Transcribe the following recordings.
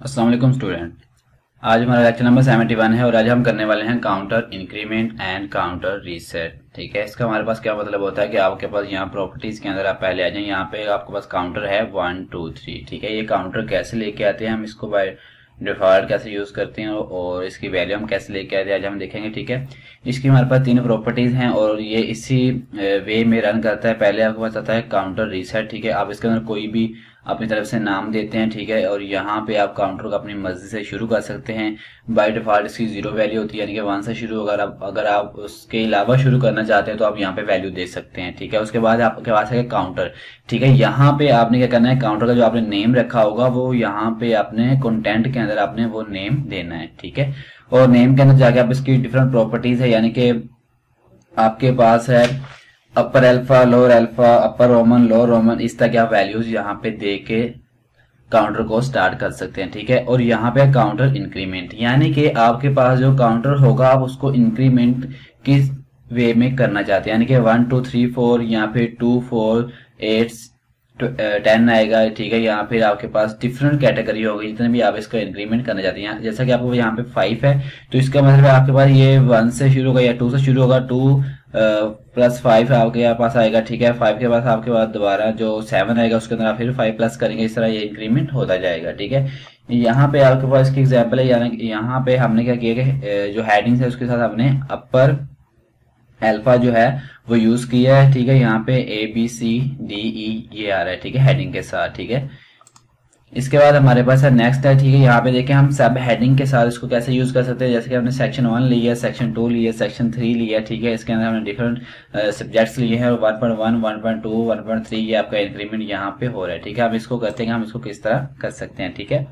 अस्सलाम वालेकुम स्टूडेंट। आज हमारा लेक्चर नंबर 71 है और आज हम करने वाले हैं counter increment and counter reset. ठीक है, इसका हमारे पास क्या मतलब होता है कि आपके पास यहाँ प्रॉपर्टीज के अंदर आप पहले आ जाए, यहाँ पे आपके पास काउंटर है 1 2 3। ठीक है, ये काउंटर कैसे लेके आते हैं, हम इसको बाय डिफॉल्ट कैसे यूज करते हैं और इसकी वैल्यू हम कैसे लेके आते हैं आज हम देखेंगे। ठीक है, इसकी हमारे पास तीन प्रॉपर्टीज हैं और ये इसी वे में रन करता है। पहले आपके पास आता है काउंटर रीसेट। ठीक है, आप इसके अंदर कोई भी अपनी तरफ से नाम देते हैं। ठीक है, और यहाँ पे आप काउंटर को अपनी मर्जी से शुरू कर सकते हैं। बाय डिफॉल्ट इसकी 0 वैल्यू होती है, यानी कि 1 से शुरू होगा। अगर आप उसके अलावा शुरू करना चाहते हैं तो आप यहाँ पे वैल्यू दे सकते हैं। ठीक है, उसके बाद आपके पास है काउंटर। ठीक है, यहाँ पे आपने क्या करना है, काउंटर का जो आपने नेम रखा होगा वो यहाँ पे आपने कंटेंट के अंदर आपने वो नेम देना है। ठीक है, और नेम के अंदर जाके आप इसकी डिफरेंट प्रॉपर्टीज है, यानी कि आपके पास है अपर अल्फा, लोअर अल्फा, अपर रोमन, लोअर रोमन, इस तरह के आप वैल्यूज यहाँ पे दे के काउंटर को स्टार्ट कर सकते हैं। ठीक है, और यहाँ पे काउंटर इंक्रीमेंट, यानी कि आपके पास जो काउंटर होगा आप उसको इंक्रीमेंट किस वे में करना चाहते हैं, यानी कि 1 2 3 4 या फिर 2 4 8 10 आएगा। ठीक है, यहाँ फिर आपके पास डिफरेंट कैटेगरी होगी जितने भी आप इसका इंक्रीमेंट करना चाहते हैं। जैसा कि आपको यहाँ पे 5 है तो इसका मतलब आपके पास ये 1 से शुरू होगा या 2 से शुरू होगा, 2 प्लस 5 आपके पास आएगा। ठीक है, 5 के पास आपके पास दोबारा जो 7 आएगा उसके अंदर आप फिर 5 प्लस करेंगे, इस तरह ये इंक्रीमेंट होता जाएगा। ठीक है, यहाँ पे आपके पास इसकी एग्जाम्पल है, यानी यहाँ पे हमने क्या किया कि जो हेडिंग्स है उसके साथ हमने अपर अल्फा जो है वो यूज किया है। ठीक है, यहाँ पे ABCDE ये आ रहा है। ठीक है, हेडिंग के साथ। ठीक है, इसके बाद हमारे पास है नेक्स्ट है। ठीक है, यहाँ पे देखें हम सब हेडिंग के साथ इसको कैसे यूज कर सकते हैं। जैसे कि हमने सेक्शन 1 लिया, सेक्शन 2 लिया, सेक्शन 3 लिया। ठीक है, इसके अंदर हमने डिफरेंट सब्जेक्ट्स लिए हैं और 1.1 1.2 1.3 ये आपका इंक्रीमेंट यहाँ पे हो रहा है। ठीक है, हम इसको करते हैं, हम इसको किस तरह कर सकते हैं। ठीक है,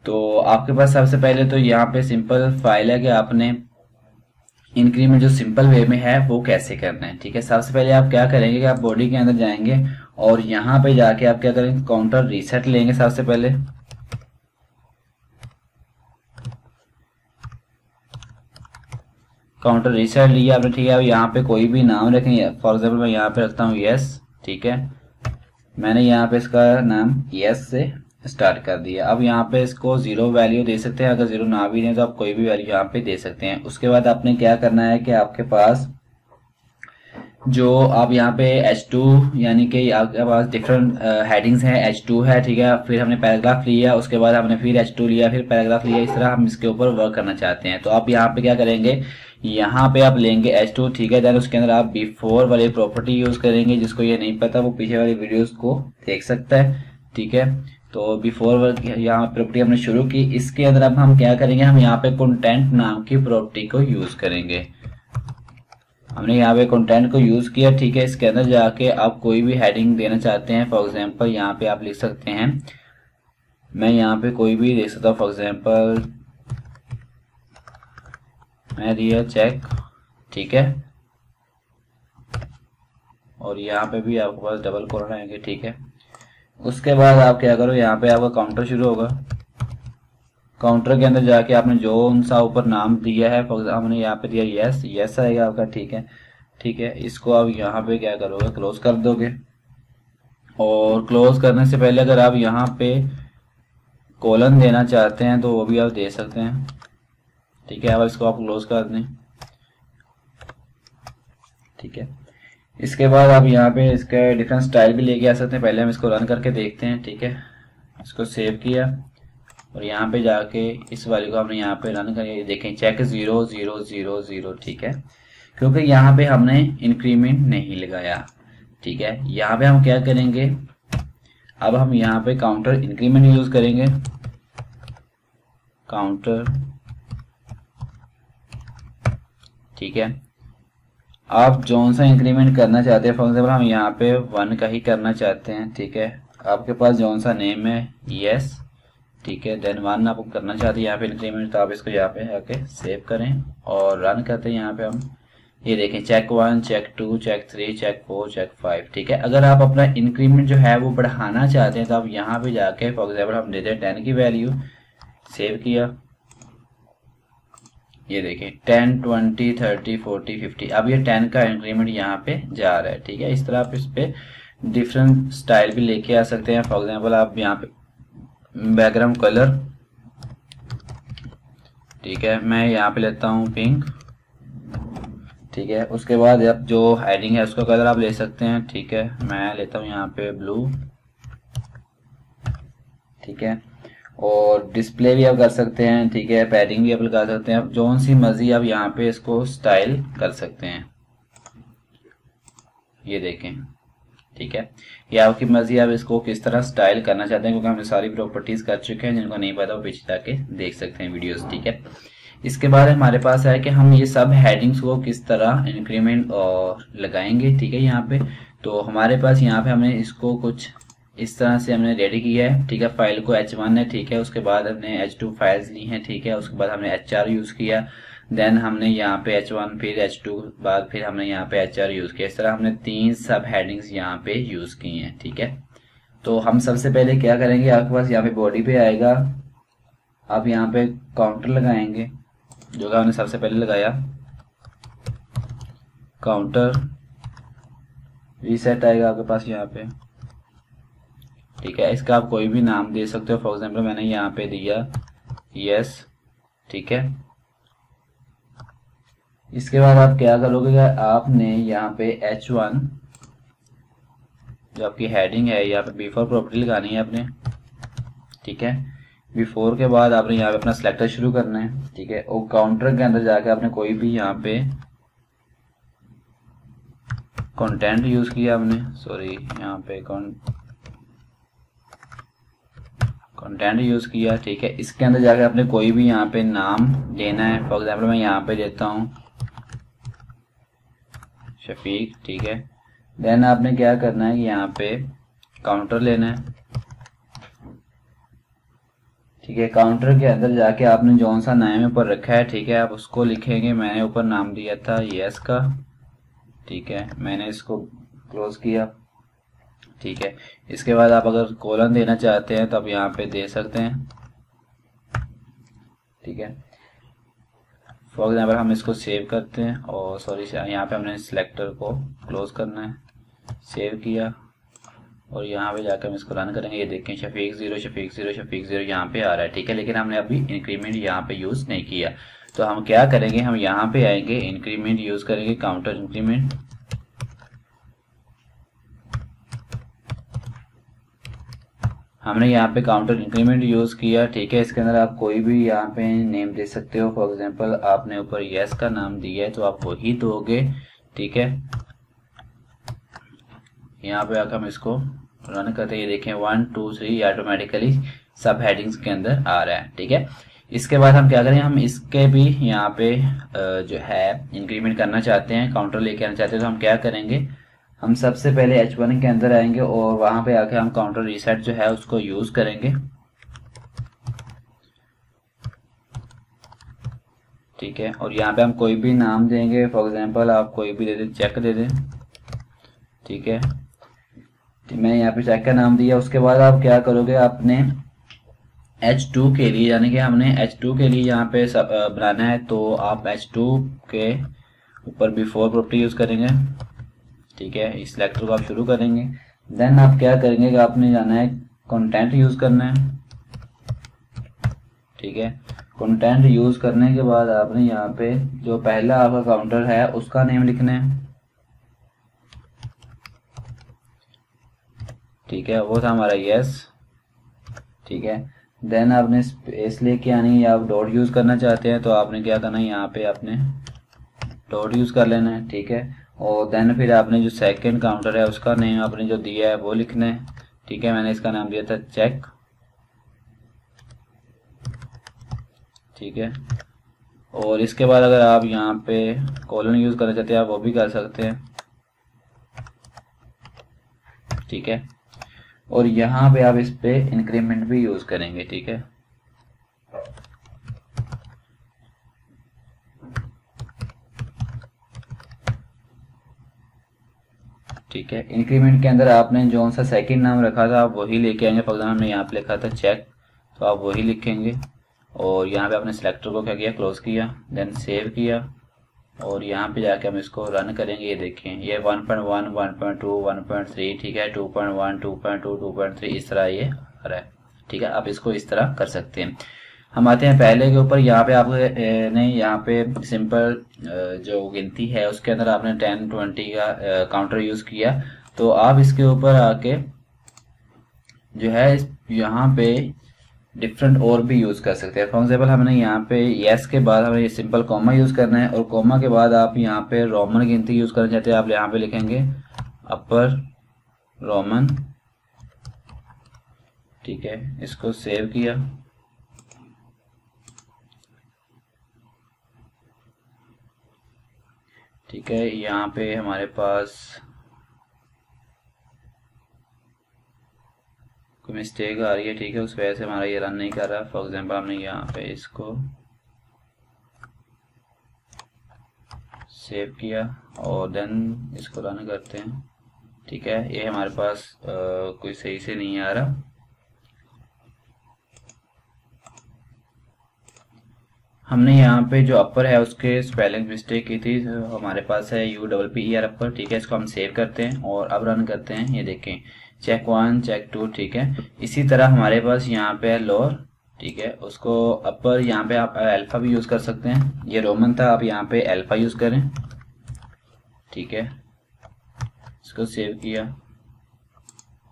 तो आपके पास सबसे पहले तो यहाँ पे सिंपल फाइल है कि आपने इंक्रीमेंट जो सिंपल वे में है वो कैसे करना है। ठीक है, सबसे पहले आप क्या करेंगे कि आप बॉडी के अंदर जाएंगे और यहाँ पे जाके आप क्या करेंगे, काउंटर रीसेट लेंगे। सबसे पहले काउंटर रीसेट लिया आपने। ठीक है, अब यहाँ पे कोई भी नाम रखेंगे, फॉर एग्जाम्पल मैं यहाँ पे रखता हूँ यस। ठीक है, मैंने यहाँ पे इसका नाम यस से स्टार्ट कर दिया। अब यहाँ पे इसको 0 वैल्यू दे सकते हैं, अगर 0 ना भी दें तो आप कोई भी वैल्यू यहाँ पे दे सकते हैं। उसके बाद आपने क्या करना है कि आपके पास जो आप यहाँ पे H2 यानी कि आपके पास डिफरेंट हेडिंग्स हैं, H2 है। ठीक है, फिर हमने पैराग्राफ लिया, उसके बाद हमने फिर H2 लिया, फिर पैराग्राफ लिया, इस तरह हम इसके ऊपर वर्क करना चाहते हैं। तो आप यहाँ पे क्या करेंगे, यहाँ पे आप लेंगे H2। ठीक है, देन उसके अंदर आप बिफोर वाली प्रॉपर्टी यूज करेंगे। जिसको ये नहीं पता वो पीछे वाली वीडियोस को देख सकता है। ठीक है, तो बिफोर यहाँ प्रॉपर्टी हमने शुरू की, इसके अंदर अब हम क्या करेंगे, हम यहाँ पे कंटेंट नाम की प्रॉपर्टी को यूज करेंगे। हमने यहाँ पे कंटेंट को यूज किया। ठीक है, इसके अंदर जाके आप कोई भी हेडिंग देना चाहते हैं, फॉर एग्जांपल यहाँ पे आप लिख सकते हैं, मैं यहाँ पे कोई भी दे सकता हूँ। फॉर एग्जांपल मैं दिया चेक। ठीक है, और यहाँ पे भी आपके पास डबल कोलन आएंगे। ठीक है, उसके बाद आप क्या करो, यहाँ पे आपका काउंटर शुरू होगा। काउंटर के अंदर जाके आपने जो सा ऊपर नाम दिया है, हमने यहाँ पे दिया यस, यस आएगा आपका। ठीक है, ठीक है, इसको आप यहाँ पे क्या करोगे, क्लोज कर दोगे। और क्लोज करने से पहले अगर आप यहाँ पे कोलन देना चाहते हैं तो वो भी आप दे सकते हैं। ठीक है, अब इसको आप क्लोज कर दें। ठीक है, इसके बाद आप यहाँ पे इसका डिफरेंट स्टाइल भी लेके आ सकते हैं। पहले हम इसको रन करके देखते हैं। ठीक है, इसको सेव किया और यहाँ पे जाके इस वाले को हमने यहाँ पे रन कर देखें, चेक 0 0 0 0। ठीक है, क्योंकि यहाँ पे हमने इंक्रीमेंट नहीं लगाया। ठीक है, यहाँ पे हम क्या करेंगे, अब हम यहाँ पे काउंटर इंक्रीमेंट यूज करेंगे। काउंटर, ठीक है, आप जो सा इंक्रीमेंट करना चाहते हैं, फॉर एग्जाम्पल हम यहाँ पे 1 का ही करना चाहते हैं। ठीक है, आपके पास जो सा नेम है यस। ठीक है, देन 1 आपको करना चाहते हैं यहाँ पे इंक्रीमेंट, तो आप इसको यहाँ पे आके सेव करें और रन करते हैं। यहाँ पे हम ये देखें, check 1 check 2 check 3 check 4 check 5। ठीक है, अगर आप अपना इंक्रीमेंट जो है वो बढ़ाना चाहते हैं तो आप यहाँ पे जाके फॉर एग्जाम्पल हम देते हैं 10 की वैल्यू, सेव किया, ये देखें 10 20 30 40 50। अब ये 10 का इंक्रीमेंट यहाँ पे जा रहा है। ठीक है, इस तरह आप इस पे डिफरेंट स्टाइल भी लेके आ सकते हैं। फॉर एग्जाम्पल आप यहाँ पे बैकग्राउंड कलर, ठीक है, मैं यहाँ पे लेता हूँ पिंक, ठीक है। उसके बाद अब जो हेडिंग है उसका कलर आप ले सकते हैं, ठीक है, मैं लेता हूँ यहाँ पे ब्लू, ठीक है। और डिस्प्ले भी आप कर सकते हैं, ठीक है, पैडिंग भी आप लगा सकते हैं, जो सी मर्जी आप यहाँ पे इसको स्टाइल कर सकते हैं, ये देखें, ठीक है। ये आपकी मर्जी, आप इसको किस तरह स्टाइल करना चाहते हैं, क्योंकि हमने सारी प्रॉपर्टीज कर चुके हैं, जिनको नहीं पता वो पीछे जाके देख सकते हैं वीडियोस, ठीक है। इसके बाद हमारे पास है कि हम ये सब हेडिंग्स को किस तरह इंक्रीमेंट और लगाएंगे, ठीक है। यहाँ पे तो हमारे पास यहाँ पे हमने इसको कुछ इस तरह से हमने रेडी किया है, ठीक है। फाइल को H1 है, ठीक है। उसके बाद हमने H2 फाइल्स ली हैं, ठीक है। उसके बाद हमने HR यूज किया, देन हमने यहाँ पे H1 फिर H2 बाद फिर हमने यहाँ पे HR यूज किया। इस तरह हमने 3 सब हेडिंग्स यहाँ पे यूज की हैं, ठीक है। तो हम सबसे पहले क्या करेंगे, आपके पास यहाँ पे बॉडी पे आएगा, आप यहाँ पे काउंटर लगाएंगे, जो कि हमने सबसे पहले लगाया, काउंटर रीसेट आएगा आपके पास यहाँ पे, ठीक है। इसका आप कोई भी नाम दे सकते हो, फॉर एग्जांपल मैंने यहाँ पे दिया यस, ठीक है। इसके बाद आप क्या करोगे, आपने यहाँ पे H1 जो आपकी हेडिंग है यहाँ पे बिफोर प्रॉपर्टी लगानी है आपने, ठीक है। बिफोर के बाद आपने यहाँ पे अपना सिलेक्टर शुरू करना है, ठीक है। और काउंटर के अंदर जाके आपने कोई भी यहाँ पे कंटेंट यूज किया आपने, सॉरी यहाँ पे कंटेंट यूज किया, ठीक है। इसके अंदर जाके आपने कोई भी यहाँ पे नाम देना है, फॉर एग्जांपल मैं यहाँ पे देता हूँ शफीक, ठीक है। देन आपने क्या करना है कि यहाँ पे काउंटर लेना है, ठीक है। काउंटर के अंदर जाके आपने जौन सा नाम ऊपर रखा है, ठीक है, आप उसको लिखेंगे। मैंने ऊपर नाम दिया था यस का, ठीक है, मैंने इसको क्लोज किया, ठीक है। इसके बाद आप अगर कॉलन देना चाहते हैं तो आप यहाँ पे दे सकते हैं, ठीक है। फॉर एग्जाम्पल हम इसको सेव करते हैं, और सॉरी यहाँ पे हमने सिलेक्टर को क्लोज करना है, सेव किया, और यहाँ पे जाकर हम इसको रन करेंगे। ये देखें शफीक 0 शफीक 0 शफीक 0 यहाँ पे आ रहा है, ठीक है। लेकिन हमने अभी इंक्रीमेंट यहाँ पे यूज नहीं किया, तो हम क्या करेंगे, हम यहाँ पे आएंगे, इंक्रीमेंट यूज करेंगे, काउंटर इंक्रीमेंट, हमने यहाँ पे काउंटर इंक्रीमेंट यूज किया, ठीक है। इसके अंदर आप कोई भी यहाँ पे नेम दे सकते हो, फॉर एग्जांपल आपने ऊपर यस का नाम दिया है तो आप वही दोगे, ठीक है। यहाँ पे आकर हम इसको रन करते हैं, ये देखें 1 2 3 ऑटोमेटिकली सब हेडिंग्स के अंदर आ रहा है, ठीक है। इसके बाद हम क्या करेंगे, हम इसके भी यहाँ पे जो है इंक्रीमेंट करना चाहते हैं, काउंटर लेके आना चाहते हैं, तो हम क्या करेंगे, हम सबसे पहले H1 के अंदर आएंगे और वहां पे आके हम काउंटर रीसेट जो है उसको यूज करेंगे, ठीक है। और यहाँ पे हम कोई भी नाम देंगे, फॉर एग्जांपल आप कोई भी दे दें, चेक दे दें, ठीक है। तो मैंने यहाँ पे चेक का नाम दिया। उसके बाद आप क्या करोगे, आपने H2 के लिए, यानी कि हमने H2 के लिए यहाँ पे बनाना है, तो आप H2 के ऊपर बिफोर प्रॉपर्टी यूज करेंगे, ठीक है। इस सिलेक्टर को आप शुरू करेंगे, देन आप क्या करेंगे कि आपने जाना है कंटेंट यूज करना है, ठीक है। कंटेंट यूज करने के बाद आपने यहाँ पे जो पहला आपका काउंटर है उसका नेम लिखना है, ठीक है, वो था हमारा यस, ठीक है। देन आपने स्पेस लेके आनी है, या आप डॉट यूज करना चाहते हैं तो आपने क्या करना है, यहाँ पे आपने डॉट यूज कर लेना है, ठीक है। और देन फिर आपने जो सेकंड काउंटर है उसका नेम आपने जो दिया है वो लिखना है, ठीक है। मैंने इसका नाम दिया था चेक, ठीक है। और इसके बाद अगर आप यहाँ पे कॉलन यूज करना चाहते हैं आप वो भी कर सकते हैं, ठीक है। और यहाँ पे आप इस पे इंक्रीमेंट भी यूज करेंगे, ठीक है। ठीक है, इंक्रीमेंट के अंदर आपने जो सा सेकंड नाम रखा था आप वही लेके आएंगे। फॉर एग्जाम्पल हमने यहाँ पे लिखा था चेक, तो आप वही लिखेंगे। और यहाँ पे आपने सिलेक्टर को क्या किया, क्लोज किया, देन सेव किया, और यहाँ पे जाके हम इसको रन करेंगे। ये देखें, ये 1.1 1.2 1.3, ठीक है, 2.1 2.2 2.3 इस तरह ये आ रहा है, ठीक है, आप इसको इस तरह कर सकते हैं। हम आते हैं पहले के ऊपर। यहाँ पे आप ने यहाँ पे सिंपल जो गिनती है उसके अंदर आपने 10 20 का काउंटर यूज किया, तो आप इसके ऊपर आके जो है यहाँ पे डिफरेंट और भी यूज कर सकते हैं। फॉर एग्जाम्पल हमने यहाँ पे यस के बाद हमें सिंपल कॉमा यूज करना है, और कॉमा के बाद आप यहाँ पे रोमन गिनती यूज करना चाहते हैं, आप यहाँ पे लिखेंगे अपर रोमन। ठीक है, इसको सेव किया। ठीक है, यहाँ पे हमारे पास कोई मिस्टेक आ रही है, ठीक है, उस वजह से हमारा ये रन नहीं कर रहा। फॉर एग्जांपल हमने यहाँ पे इसको सेव किया और देन इसको रन करते हैं। ठीक है, ये हमारे पास कोई सही से नहीं आ रहा। हमने यहाँ पे जो अपर है उसके स्पेलिंग मिस्टेक की थी, हमारे पास है UPPER अपर। ठीक है, इसको हम सेव करते हैं और अब रन करते हैं। ये देखें, चेक 1 चेक 2। ठीक है, इसी तरह हमारे पास यहाँ पे है लोअर। ठीक है, उसको अपर यहाँ पे आप अल्फा भी यूज कर सकते हैं, ये रोमन था, आप यहाँ पे अल्फा यूज करें। ठीक है, इसको सेव किया।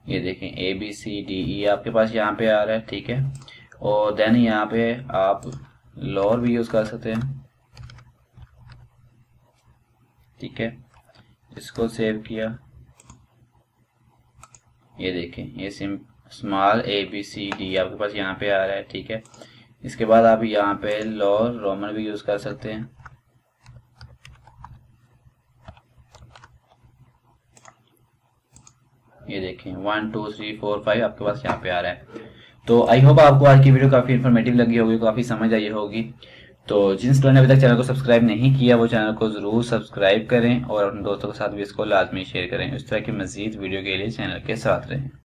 ये देखें ABCDE आपके पास यहाँ पे आ रहा है। ठीक है, और देन यहाँ पे आप लोअर भी यूज कर सकते हैं। ठीक है, इसको सेव किया। ये देखें, ये स्मॉल ABCD आपके पास यहाँ पे आ रहा है। ठीक है, इसके बाद आप यहाँ पे लोअर रोमन भी यूज कर सकते हैं। ये देखें 1 2 3 4 5 आपके पास यहाँ पे आ रहा है। तो आई होप आपको आज की वीडियो काफी इन्फॉर्मेटिव लगी होगी, काफी समझ आई होगी। तो जिन स्टूडेंट ने अभी तक चैनल को सब्सक्राइब नहीं किया वो चैनल को जरूर सब्सक्राइब करें और अपने दोस्तों के साथ भी इसको लाजमी शेयर करें। इस तरह की मजीद वीडियो के लिए चैनल के साथ रहें।